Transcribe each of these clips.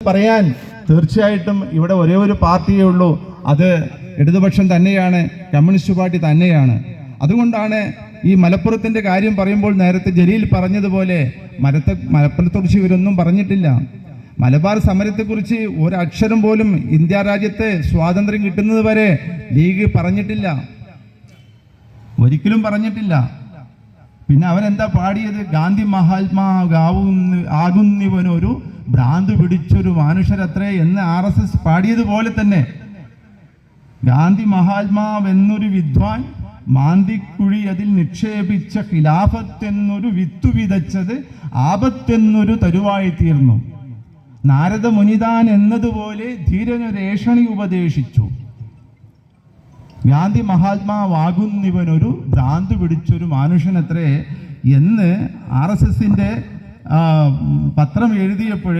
പറയാൻ തീർച്ചയായിട്ടും ഇവിടെ ഒരേ ഒരു പാർട്ടിയേ ഉള്ളൂ, അത് ഇടതുപക്ഷം തന്നെയാണ്, കമ്മ്യൂണിസ്റ്റ് പാർട്ടി തന്നെയാണ്. അതുകൊണ്ടാണ് ഈ മലപ്പുറത്തിന്റെ കാര്യം പറയുമ്പോൾ നേരത്തെ ജലീൽ പറഞ്ഞതുപോലെ മലപ്പുറത്തെക്കുറിച്ച് ഇവരൊന്നും പറഞ്ഞിട്ടില്ല. മലബാർ സമരത്തെക്കുറിച്ച് ഒരക്ഷരം പോലും ഇന്ത്യ രാജ്യത്ത് സ്വാതന്ത്ര്യം കിട്ടുന്നത് വരെ ലീഗ് പറഞ്ഞിട്ടില്ല, ഒരിക്കലും പറഞ്ഞിട്ടില്ല. പിന്നെ അവരെന്താ പാടിയത്? ഗാന്ധി മഹാത്മാകുന്നിവനൊരു ഭ്രാന്ത് പിടിച്ചൊരു മനുഷ്യരത്രേ എന്ന് RSS പാടിയതുപോലെ തന്നെ ഗാന്ധി മഹാത്മാവെന്നൊരു വിദ്വാൻ മാന്തിക്കുഴി അതിൽ നിക്ഷേപിച്ച ഖിലാഫത്തെന്നൊരു വിത്തു വിതച്ചത് ആപത്തെന്നൊരു തരുവായി തീർന്നു. നാരദ മുനിതാൻ എന്നതുപോലെ ധീരനൊരേഷണി ഉപദേശിച്ചു. ഗാന്ധി മഹാത്മാവാകുന്നിവനൊരു ഭ്രാന്ത് പിടിച്ചൊരു മനുഷ്യനത്രേ എന്ന് RSSന്റെ പത്രം എഴുതിയപ്പോൾ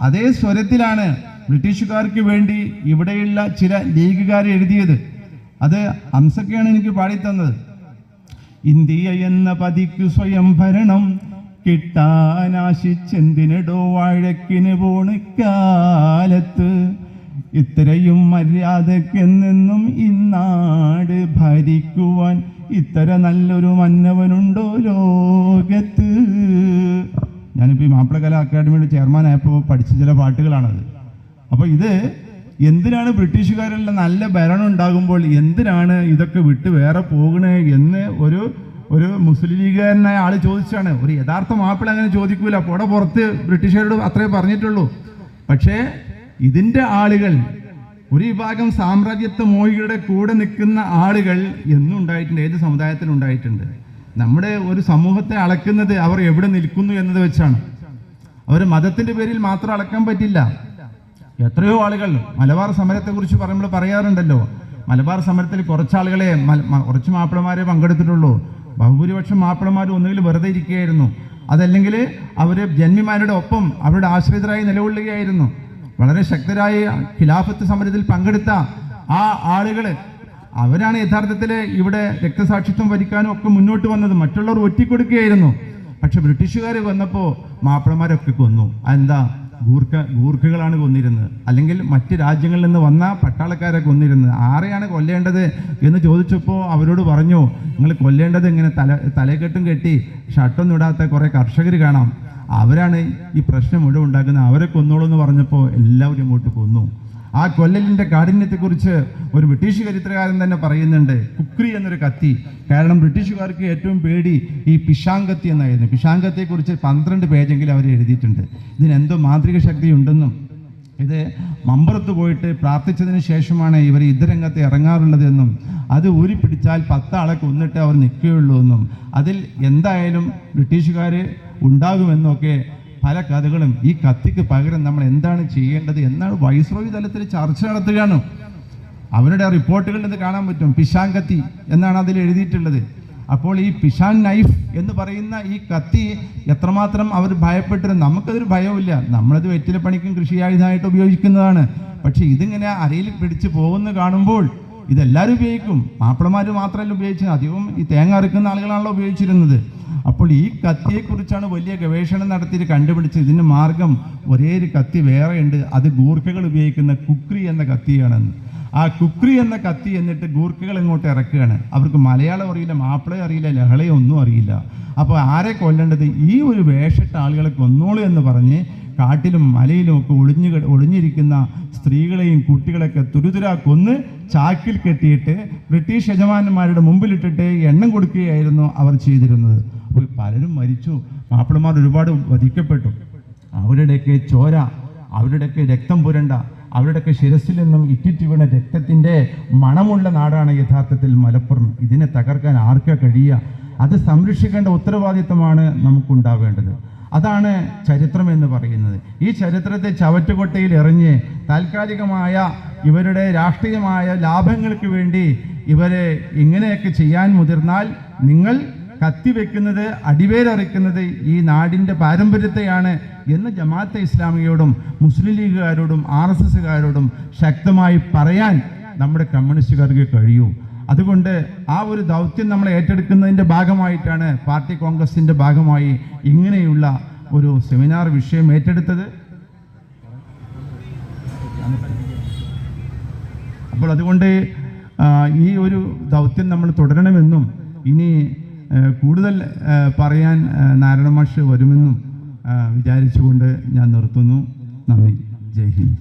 അതേ സ്വരത്തിലാണ് ബ്രിട്ടീഷുകാർക്ക് വേണ്ടി ഇവിടെയുള്ള ചില ലീഗുകാർ എഴുതിയത്. അത് ഹംസക്കയാണ് എനിക്ക് പാടിത്തന്നത്. ഇന്ത്യ എന്ന പതിക്ക് സ്വയം ഭരണം കിട്ടാനാശിച്ചെന്തിനിടോ വാഴക്കിന് പോണിക്കാലത്ത് ഇത്രയും മര്യാദക്കെന്നെന്നും ഇന്നാട് ഭരിക്കുവാൻ ഇത്ര നല്ലൊരു മന്നവനുണ്ടോ ലോകത്ത്. ഞാനിപ്പോൾ ഈ മാപ്പിളകല അക്കാദമിയുടെ ചെയർമാനായപ്പോൾ പഠിച്ച ചില പാട്ടുകളാണത്. അപ്പോൾ ഇത് എന്തിനാണ് ബ്രിട്ടീഷുകാരെല്ലാം നല്ല ഭരണം ഉണ്ടാകുമ്പോൾ എന്തിനാണ് ഇതൊക്കെ വിട്ട് വേറെ പോകണേ എന്ന് ഒരു മുസ്ലിം ലീഗുകാരനായ ആൾ ചോദിച്ചാണ്. ഒരു യഥാർത്ഥ മാപ്പിള അങ്ങനെ ചോദിക്കൂല, പോടെ പുറത്ത് ബ്രിട്ടീഷുകാരോട് അത്രേ പറഞ്ഞിട്ടുള്ളൂ. പക്ഷേ ഇതിൻ്റെ ആളുകൾ, ഒരു വിഭാഗം സാമ്രാജ്യത്വ മോഹികളുടെ കൂടെ നിൽക്കുന്ന ആളുകൾ എന്നും ഉണ്ടായിട്ടുണ്ട്, ഏത് സമുദായത്തിലും ഉണ്ടായിട്ടുണ്ട്. നമ്മുടെ ഒരു സമൂഹത്തെ അളക്കുന്നത് അവർ എവിടെ നിൽക്കുന്നു എന്നത് വെച്ചാണ്. അവർ മതത്തിൻ്റെ പേരിൽ മാത്രം അളക്കാൻ പറ്റില്ല. എത്രയോ ആളുകൾ മലബാർ സമരത്തെക്കുറിച്ച് പറയുമ്പോൾ പറയാറുണ്ടല്ലോ, മലബാർ സമരത്തിൽ കുറച്ച് മാപ്പിളമാരെ പങ്കെടുത്തിട്ടുള്ളൂ. ബഹുഭൂരിപക്ഷം മാപ്പിളമാർ ഒന്നുകിൽ വെറുതെ ഇരിക്കുകയായിരുന്നു, അതല്ലെങ്കിൽ അവർ ജന്മിമാരുടെ ഒപ്പം അവരുടെ ആശ്രിതരായി നിലകൊള്ളുകയായിരുന്നു. വളരെ ശക്തരായ ഖിലാഫത്ത് സമരത്തിൽ പങ്കെടുത്ത ആ ആളുകൾ അവരാണ് യഥാർത്ഥത്തിൽ ഇവിടെ രക്തസാക്ഷിത്വം വരിക്കാനും ഒക്കെ മുന്നോട്ട് വന്നത്. മറ്റുള്ളവർ ഒറ്റിക്കൊടുക്കുകയായിരുന്നു. പക്ഷെ ബ്രിട്ടീഷുകാർ വന്നപ്പോൾ മാപ്പിളമാരൊക്കെ കൊന്നു. അതെന്താ? ഗൂർഖകളാണ് കൊന്നിരുന്നത്, അല്ലെങ്കിൽ മറ്റ് രാജ്യങ്ങളിൽ നിന്ന് വന്ന പട്ടാളക്കാരെ കൊന്നിരുന്നത്. ആരെയാണ് കൊല്ലേണ്ടത് എന്ന് ചോദിച്ചപ്പോൾ അവരോട് പറഞ്ഞു, നിങ്ങൾ കൊല്ലേണ്ടത് ഇങ്ങനെ തലക്കെട്ടും കെട്ടി ഷർട്ടൊന്നും ഇടാത്ത കുറേ കർഷകർ കാണാം, അവരാണ് ഈ പ്രശ്നം മുഴുവൻ ഉണ്ടാക്കുന്നത്, അവരെ കൊന്നോളൂ എന്ന് പറഞ്ഞപ്പോൾ എല്ലാവരും ഇങ്ങോട്ട് കൊന്നു. ആ കൊല്ലലിൻ്റെ കാഠിന്യത്തെക്കുറിച്ച് ഒരു ബ്രിട്ടീഷ് ചരിത്രകാരൻ തന്നെ പറയുന്നുണ്ട്, കുക്രി എന്നൊരു കത്തി. കാരണം ബ്രിട്ടീഷുകാർക്ക് ഏറ്റവും പേടി ഈ പിശാങ്കത്തി എന്നായിരുന്നു. പിശാങ്കത്തെക്കുറിച്ച് 12 പേജെങ്കിലും അവർ എഴുതിയിട്ടുണ്ട്. ഇതിനെന്തോ മാന്ത്രിക ശക്തി ഉണ്ടെന്നും ഇത് മമ്പുറത്ത് പോയിട്ട് പ്രാർത്ഥിച്ചതിന് ശേഷമാണ് ഇവർ യുദ്ധരംഗത്ത് ഇറങ്ങാറുള്ളത് എന്നും അത് ഊരിപ്പിടിച്ചാൽ 10 ആളെ കൊന്നിട്ട് അവർ നിൽക്കുകയുള്ളൂ എന്നും അതിൽ എന്തായാലും ബ്രിട്ടീഷുകാർ ഉണ്ടാകുമെന്നൊക്കെ പല കഥകളും. ഈ കത്തിക്ക് പകരം നമ്മൾ എന്താണ് ചെയ്യേണ്ടത് എന്നാണ് വൈസ്രോയി തലത്തിൽ ചർച്ച നടത്തുകയാണ്. അവരുടെ റിപ്പോർട്ടുകളിൽ ഇത് കാണാൻ പറ്റും. പിശാങ്കത്തി എന്നാണ് അതിൽ എഴുതിയിട്ടുള്ളത്. അപ്പോൾ ഈ പിശാൻ നൈഫ് എന്ന് പറയുന്ന ഈ കത്തി എത്രമാത്രം അവർ ഭയപ്പെട്ടിരുന്നു. നമുക്കതൊരു ഭയമില്ല, നമ്മളത് വെറ്റില പണിക്കും കൃഷിയായുധമായിട്ട് ഉപയോഗിക്കുന്നതാണ്. പക്ഷെ ഇതിങ്ങനെ അരയിൽ പിടിച്ച് പോകുന്ന കാണുമ്പോൾ ഇതെല്ലാവരും ഉപയോഗിക്കും. മാപ്പിളമാർ മാത്രമല്ല ഉപയോഗിച്ചത്, അധികം ഈ തേങ്ങ അറുക്കുന്ന ആളുകളാണല്ലോ ഉപയോഗിച്ചിരുന്നത്. അപ്പോൾ ഈ കത്തിയെക്കുറിച്ചാണ് വലിയ ഗവേഷണം നടത്തിയിട്ട് കണ്ടുപിടിച്ചത്. ഇതിന് മാർഗം ഒരേ ഒരു കത്തി വേറെ ഉണ്ട്, അത് ഗൂർഖകൾ ഉപയോഗിക്കുന്ന കുക്രി എന്ന കത്തിയാണെന്ന്. ആ കുക്രി എന്ന കത്തി എന്നിട്ട് ഗൂർഖകൾ ഇങ്ങോട്ട് ഇറക്കുകയാണ്. അവർക്ക് മലയാളം അറിയില്ല, മാപ്പിളയും അറിയില്ല, ലഹളയും ഒന്നും അറിയില്ല. അപ്പോൾ ആരെ കൊല്ലേണ്ടത്? ഈ ഒരു വേഷിട്ട ആളുകളെ കൊന്നോളൂ എന്ന് പറഞ്ഞ് കാട്ടിലും മലയിലും ഒക്കെ ഒളിഞ്ഞിരിക്കുന്ന സ്ത്രീകളെയും കുട്ടികളെയൊക്കെ തുരുതുരാ കൊന്ന് ചാക്കിൽ കെട്ടിയിട്ട് ബ്രിട്ടീഷ് യജമാനന്മാരുടെ മുമ്പിലിട്ടിട്ട് എണ്ണം കൊടുക്കുകയായിരുന്നു അവർ ചെയ്തിരുന്നത്. അപ്പോൾ പലരും മരിച്ചു, മാപ്പിളമാർ ഒരുപാട് വധിക്കപ്പെട്ടു. അവരുടെയൊക്കെ ചോര, അവരുടെയൊക്കെ രക്തം പുരണ്ട, അവരുടെയൊക്കെ ശിരസിൽ നിന്നും ഇറ്റിറ്റ് വീണ രക്തത്തിൻ്റെ മണമുള്ള നാടാണ് യഥാർത്ഥത്തിൽ മലപ്പുറം. ഇതിനെ തകർക്കാൻ ആർക്കാ കഴിയുക? അത് സംരക്ഷിക്കേണ്ട ഉത്തരവാദിത്തമാണ് നമുക്കുണ്ടാവേണ്ടത്. അതാണ് ചരിത്രം എന്ന് പറയുന്നത്. ഈ ചരിത്രത്തെ ചവറ്റുകൊട്ടയിൽ എറിഞ്ഞ് താൽക്കാലികമായ ഇവരുടെ രാഷ്ട്രീയമായ ലാഭങ്ങൾക്ക് വേണ്ടി ഇവരെ ഇങ്ങനെയൊക്കെ ചെയ്യാൻ മുതിർന്നാൽ നിങ്ങൾ കത്തിവെക്കുന്നത്, അടിവേരറിക്കുന്നത് ഈ നാടിൻ്റെ പാരമ്പര്യത്തെയാണ് എന്ന് ജമാഅത്തെ ഇസ്ലാമിയോടും മുസ്ലിം ലീഗുകാരോടും RSSകാരോടും ശക്തമായി പറയാൻ നമ്മുടെ കമ്മ്യൂണിസ്റ്റുകാർക്ക് കഴിയൂ. അതുകൊണ്ട് ആ ഒരു ദൗത്യം നമ്മൾ ഏറ്റെടുക്കുന്നതിൻ്റെ ഭാഗമായിട്ടാണ് പാർട്ടി കോൺഗ്രസിൻ്റെ ഭാഗമായി ഇങ്ങനെയുള്ള ഒരു സെമിനാർ വിഷയം ഏറ്റെടുത്തത്. അപ്പോൾ അതുകൊണ്ട് ഈ ഒരു ദൗത്യം നമ്മൾ തുടരണമെന്നും ഇനി കൂടുതൽ പറയാൻ നാരായണ മാഷ് വരുമെന്നും വിചാരിച്ചുകൊണ്ട് ഞാൻ നിർത്തുന്നു. നന്ദി. ജയ് ഹിന്ദ്.